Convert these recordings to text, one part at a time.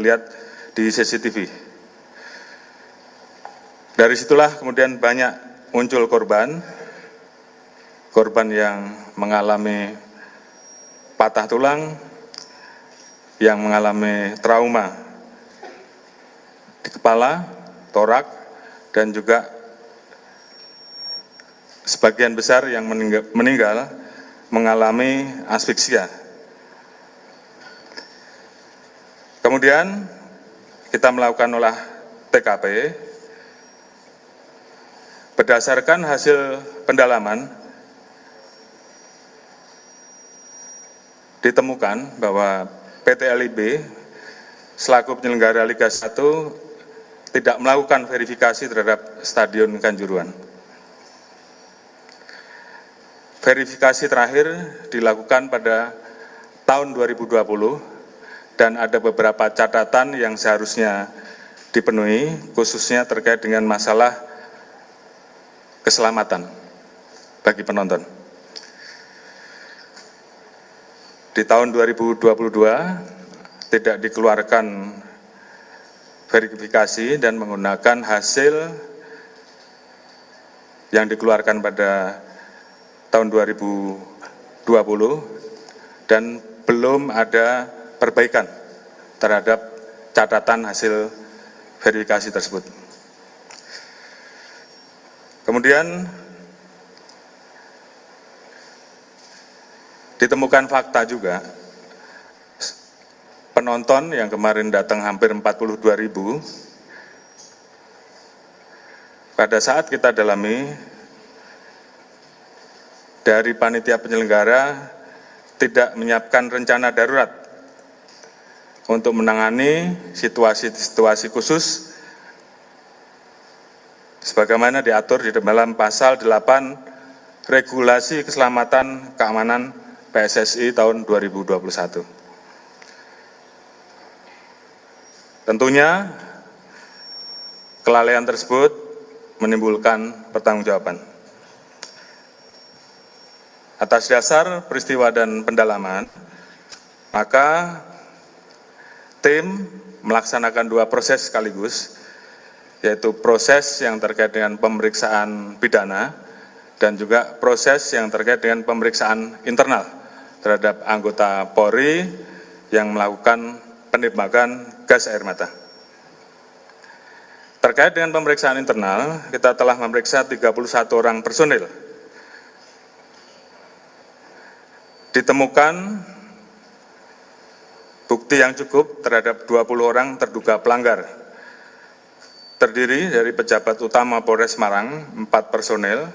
dilihat di CCTV. Dari situlah kemudian banyak muncul korban yang mengalami patah tulang, yang mengalami trauma di kepala, torak, dan juga sebagian besar yang meninggal mengalami asfiksia. Kemudian kita melakukan olah TKP. Berdasarkan hasil pendalaman, ditemukan bahwa PT LIB selaku penyelenggara Liga 1 tidak melakukan verifikasi terhadap Stadion Kanjuruhan. Verifikasi terakhir dilakukan pada tahun 2020 dan ada beberapa catatan yang seharusnya dipenuhi, khususnya terkait dengan masalah keselamatan bagi penonton. Di tahun 2022 tidak dikeluarkan verifikasi dan menggunakan hasil yang dikeluarkan pada tahun 2020 dan belum ada perbaikan terhadap catatan hasil verifikasi tersebut. Kemudian ditemukan fakta juga, penonton yang kemarin datang hampir 42.000, pada saat kita dalami, dari panitia penyelenggara tidak menyiapkan rencana darurat untuk menangani situasi-situasi khusus sebagaimana diatur di dalam pasal 8 Regulasi Keselamatan Keamanan PSSI tahun 2021. Tentunya kelalaian tersebut menimbulkan pertanggungjawaban. Atas dasar peristiwa dan pendalaman, maka tim melaksanakan 2 proses sekaligus, yaitu proses yang terkait dengan pemeriksaan pidana dan juga proses yang terkait dengan pemeriksaan internal terhadap anggota Polri yang melakukan penembakan gas air mata. Terkait dengan pemeriksaan internal, kita telah memeriksa 31 orang personil. Ditemukan bukti yang cukup terhadap 20 orang terduga pelanggar. Terdiri dari pejabat utama Polres Semarang, 4 personil,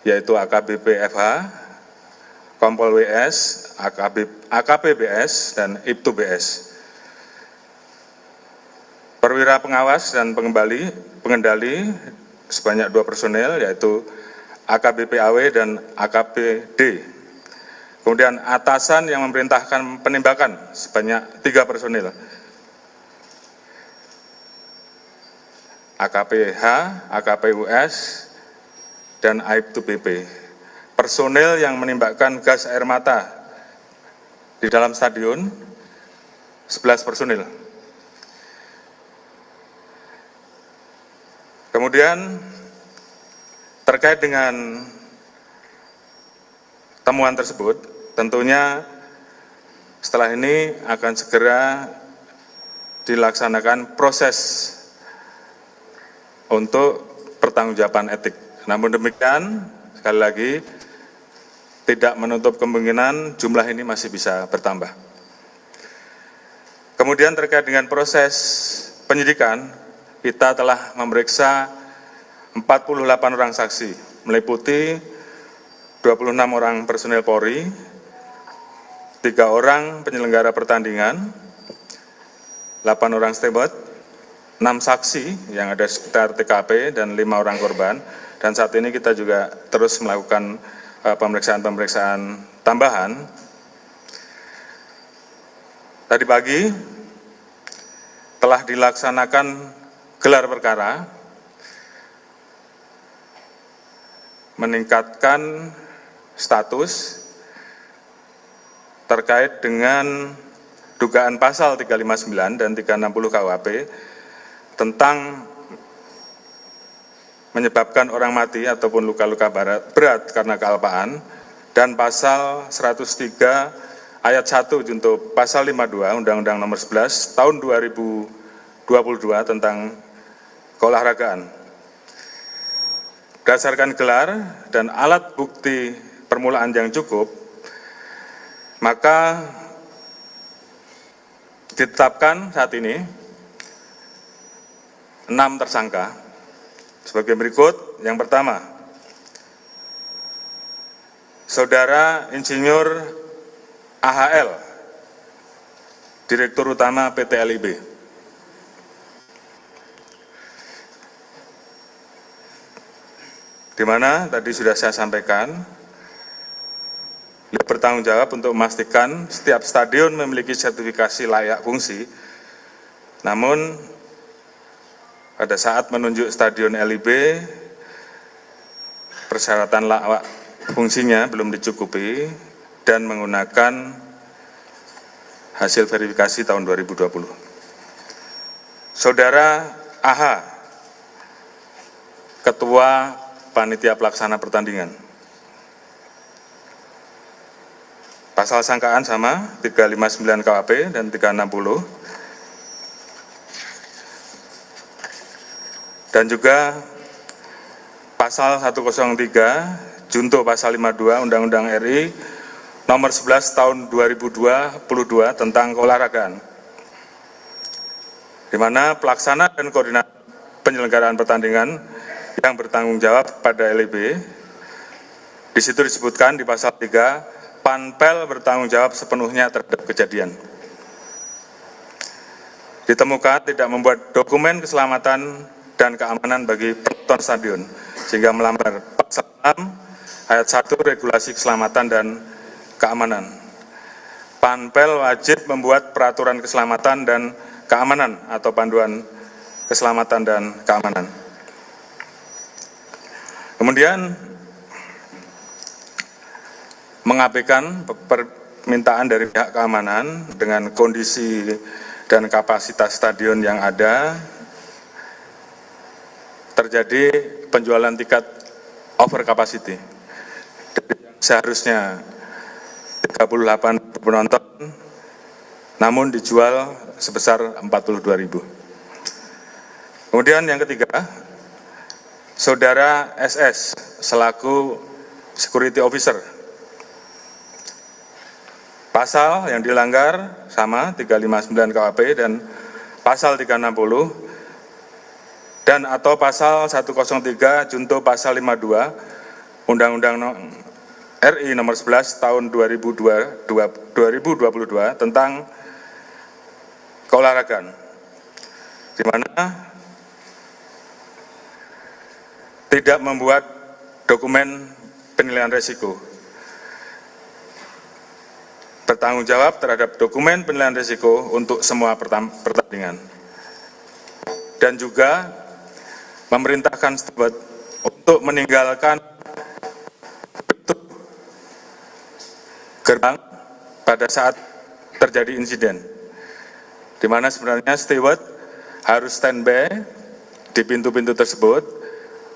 yaitu AKBP FH, Kompol WS, AKPBS, dan Ibtu BS. Perwira pengawas dan pengendali sebanyak 2 personil, yaitu AKBP AW dan AKPD. Kemudian atasan yang memerintahkan penembakan sebanyak 3 personil. AKPH, AKPUS, dan Aibtu BP. Personil yang menembakkan gas air mata di dalam stadion, 11 personil. Kemudian terkait dengan temuan tersebut, tentunya setelah ini akan segera dilaksanakan proses untuk pertanggungjawaban etik. Namun demikian, sekali lagi, tidak menutup kemungkinan jumlah ini masih bisa bertambah. Kemudian terkait dengan proses penyidikan, kita telah memeriksa 48 orang saksi, meliputi 26 orang personel Polri, 3 orang penyelenggara pertandingan, 8 orang steward, 6 saksi yang ada sekitar TKP dan 5 orang korban, dan saat ini kita juga terus melakukan pemeriksaan-pemeriksaan tambahan. Tadi pagi telah dilaksanakan gelar perkara, meningkatkan status terkait dengan dugaan pasal 359 dan 360 KUHP tentang menyebabkan orang mati ataupun luka-luka berat karena kealpaan, dan pasal 103 ayat 1 junto pasal 52 Undang-Undang Nomor 11 Tahun 2022 tentang keolahragaan. Berdasarkan gelar dan alat bukti permulaan yang cukup, maka ditetapkan saat ini 6 tersangka sebagai berikut. Yang pertama, Saudara Insinyur AHL, Direktur Utama PT LIB. Di mana tadi sudah saya sampaikan, beliau bertanggung jawab untuk memastikan setiap stadion memiliki sertifikasi layak fungsi. Namun pada saat menunjuk stadion LIB, persyaratan layak fungsinya belum dicukupi dan menggunakan hasil verifikasi tahun 2020. Saudara AH, Ketua Panitia Pelaksana Pertandingan. Pasal sangkaan sama, 359 KUHP dan 360. Dan juga pasal 103 junto pasal 52 Undang-Undang RI Nomor 11 Tahun 2022 tentang keolahragaan, di mana pelaksana dan koordinator penyelenggaraan pertandingan yang bertanggung jawab pada LIB. Di situ disebutkan di pasal 3, Panpel bertanggung jawab sepenuhnya terhadap kejadian. Ditemukan tidak membuat dokumen keselamatan dan keamanan bagi penonton stadion, sehingga melanggar pasal 6 ayat 1 Regulasi Keselamatan dan Keamanan. Panpel wajib membuat peraturan keselamatan dan keamanan atau panduan keselamatan dan keamanan. Kemudian mengabaikan permintaan dari pihak keamanan dengan kondisi dan kapasitas stadion yang ada, terjadi penjualan tiket over capacity. Seharusnya 38 penonton, namun dijual sebesar 42.000. Kemudian yang ketiga, Saudara SS selaku security officer. Pasal yang dilanggar sama 359 KUHP dan pasal 360 dan atau pasal 103 junto pasal 52 Undang-Undang RI Nomor 11 Tahun 2022 tentang keolahragaan, di mana tidak membuat dokumen penilaian risiko, bertanggung jawab terhadap dokumen penilaian risiko untuk semua pertandingan, dan juga memerintahkan steward untuk meninggalkan gerbang pada saat terjadi insiden, di mana sebenarnya steward harus standby di pintu-pintu tersebut,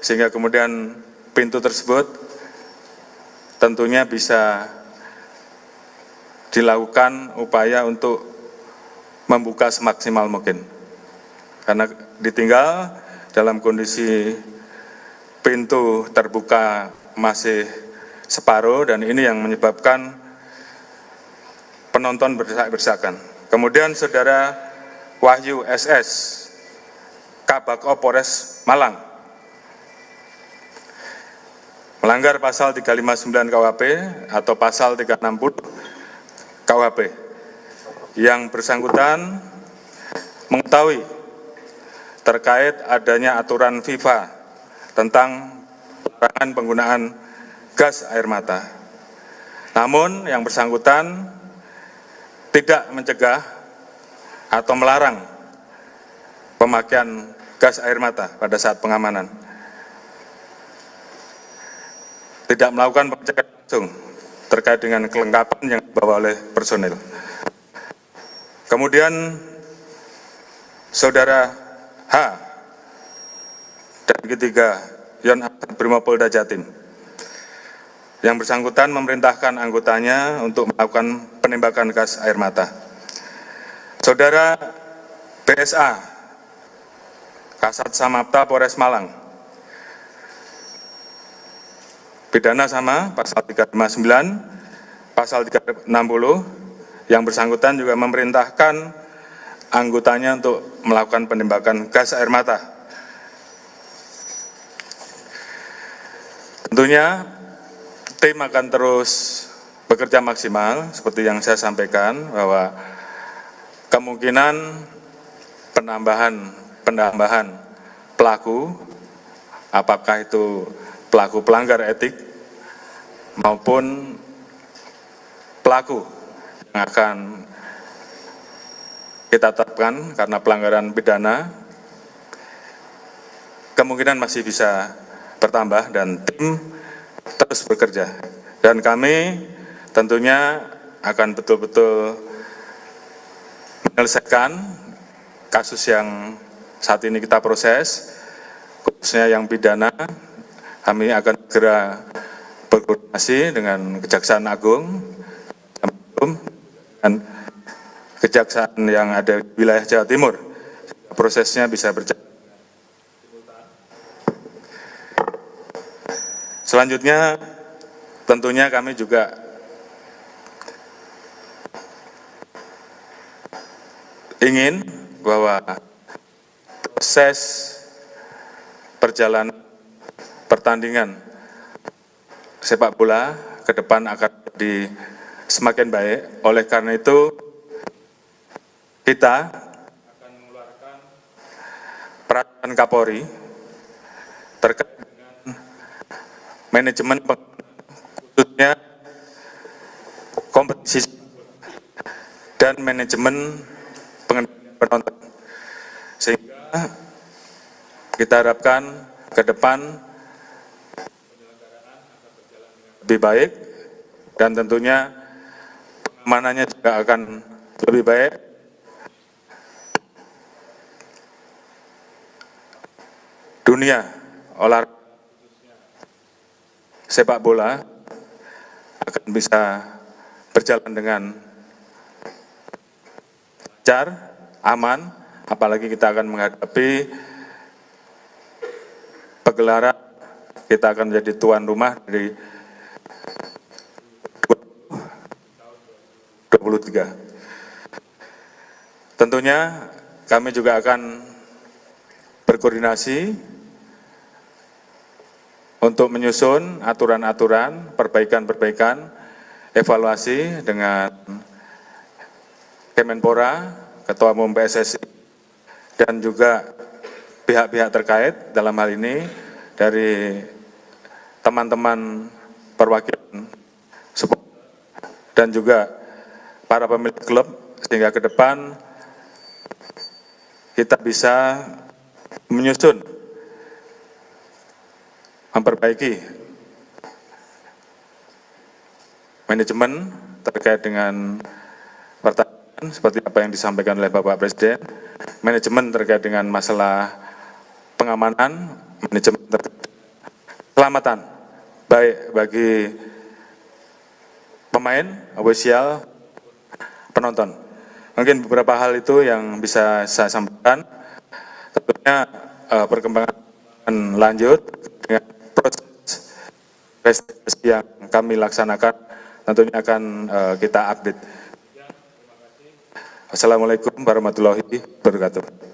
sehingga kemudian pintu tersebut tentunya bisa dilakukan upaya untuk membuka semaksimal mungkin. Karena ditinggal dalam kondisi pintu terbuka masih separuh, dan ini yang menyebabkan penonton berdesak-desakan. Kemudian Saudara Wahyu SS, Kabako Polres Malang, melanggar pasal 359 KUHP atau pasal 360 KUHP. Yang bersangkutan mengetahui terkait adanya aturan FIFA tentang larangan penggunaan gas air mata. Namun yang bersangkutan tidak mencegah atau melarang pemakaian gas air mata pada saat pengamanan. Tidak melakukan pengecekan langsung terkait dengan kelengkapan yang dibawa oleh personil. Kemudian Saudara H dan ketiga Yon Brimopolda Jatim. Yang bersangkutan memerintahkan anggotanya untuk melakukan penembakan gas air mata. Saudara BSA, Kasat Samapta Polres Malang. Pidana sama, pasal 359, pasal 360, yang bersangkutan juga memerintahkan anggotanya untuk melakukan penembakan gas air mata. Tentunya tim akan terus bekerja maksimal, seperti yang saya sampaikan, bahwa kemungkinan penambahan pelaku, apakah itu pelaku pelanggar etik maupun pelaku yang akan kita tetapkan karena pelanggaran pidana, kemungkinan masih bisa bertambah dan tim terus bekerja. Dan kami tentunya akan betul-betul menyelesaikan kasus yang saat ini kita proses, khususnya yang pidana. Kami akan segera berkoordinasi dengan Kejaksaan Agung dan kejaksaan yang ada di wilayah Jawa Timur. Prosesnya bisa berjalan. Selanjutnya, tentunya kami juga ingin bahwa proses perjalanan pertandingan sepak bola ke depan akan menjadi semakin baik. Oleh karena itu, kita akan mengeluarkan peraturan Kapolri terkait manajemen khususnya kompetisi dan manajemen pengendalian penonton, sehingga kita harapkan ke depan penyelenggaraan akan berjalan dengan lebih baik dan tentunya pengamanannya juga akan lebih baik. Dunia olahraga sepak bola akan bisa berjalan dengan lancar, aman, apalagi kita akan menghadapi pegelaran, kita akan menjadi tuan rumah dari 2023. Tentunya kami juga akan berkoordinasi untuk menyusun aturan-aturan, perbaikan-perbaikan, evaluasi dengan Kemenpora, Ketua Umum PSSI, dan juga pihak-pihak terkait dalam hal ini dari teman-teman perwakilan supporter dan juga para pemilik klub, sehingga ke depan kita bisa menyusun, memperbaiki manajemen terkait dengan pertandingan seperti apa yang disampaikan oleh Bapak Presiden, manajemen terkait dengan masalah pengamanan, manajemen terkait keselamatan, baik bagi pemain, ofisial, penonton. Mungkin beberapa hal itu yang bisa saya sampaikan. Tentunya perkembangan lanjut dengan proses yang kami laksanakan tentunya akan kita update. Assalamualaikum warahmatullahi wabarakatuh.